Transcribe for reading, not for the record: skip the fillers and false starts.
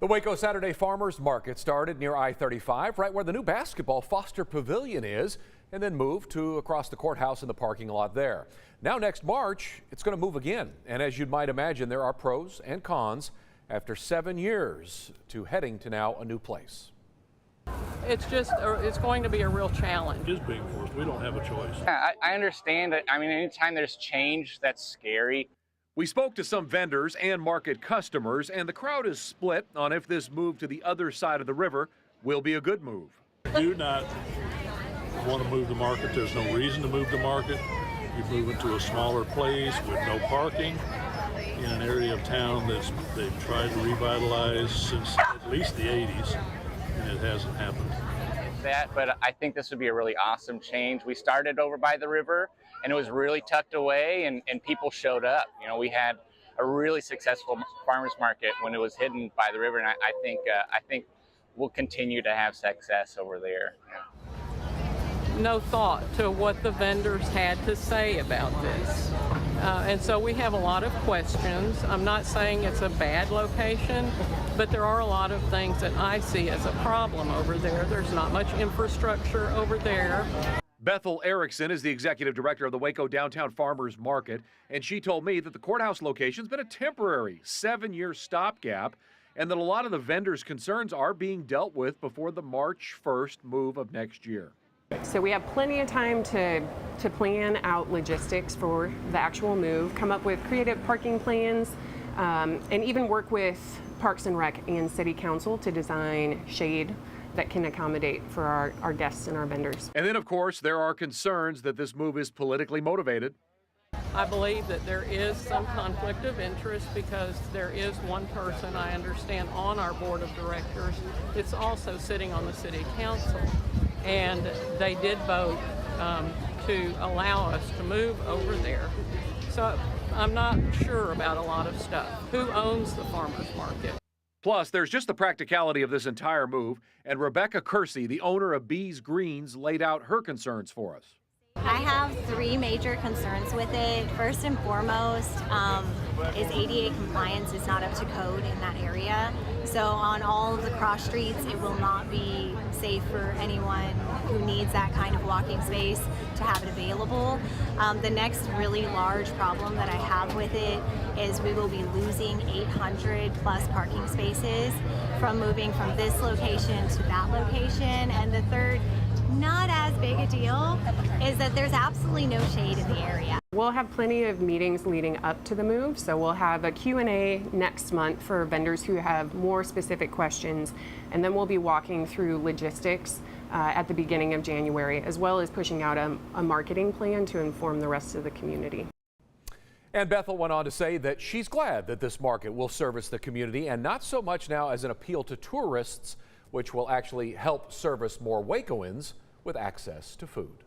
The Waco Saturday Farmers Market started near I-35, right where the new basketball Foster Pavilion is, and then moved to across the courthouse in the parking lot there. Now next March, it's going to move again. And as you might imagine, there are pros and cons after 7 years to heading to now a new place. It's going to be a real challenge. It is big for us. We don't have a choice. I understand that. I mean, anytime there's change, that's scary. We spoke to some vendors and market customers, and the crowd is split on if this move to the other side of the river will be a good move. Do not want to move the market. There's no reason to move the market. You're moving to a smaller place with no parking in an area of town that they've tried to revitalize since at least the 80s, and it hasn't happened. But I think this would be a really awesome change. We started over by the river, and it was really tucked away, and people showed up. You know, we had a really successful farmers market when it was hidden by the river, and I think we'll continue to have success over there. Yeah. No thought to what the vendors had to say about this. And so we have a lot of questions. I'm not saying it's a bad location, but there are a lot of things that I see as a problem over there. There's not much infrastructure over there. Bethel Erickson is the executive director of the Waco Downtown Farmers Market, and she told me that the courthouse location's been a temporary 7-year stopgap, and that a lot of the vendors' concerns are being dealt with before the March 1st move of next year. So we have plenty of time to plan out logistics for the actual move, come up with creative parking plans, and even work with Parks and Rec and City Council to design shade that can accommodate for our guests and our vendors. And then, of course, there are concerns that this move is politically motivated. I believe that there is some conflict of interest because there is one person, I understand, on our board of directors that's also sitting on the City Council. And they did vote to allow us to move over there. So I'm not sure about a lot of stuff. Who owns the farmers market? Plus, there's just the practicality of this entire move, and Rebecca Kersey, the owner of Bees Greens, laid out her concerns for us. I have 3 major concerns with it. First and foremost is ADA compliance is not up to code in that area. So on all of the cross streets, it will not be safe for anyone who needs that kind of walking space to have it available. The next really large problem that I have with it is we will be losing 800 plus parking spaces from moving from this location to that location. And the third, not as big a deal, is that there's absolutely no shade in the area. We'll have plenty of meetings leading up to the move, so we'll have a Q&A next month for vendors who have more specific questions, and then we'll be walking through logistics at the beginning of January, as well as pushing out a marketing plan to inform the rest of the community. And Bethel went on to say that she's glad that this market will service the community and not so much now as an appeal to tourists, which will actually help service more Wacoans with access to food.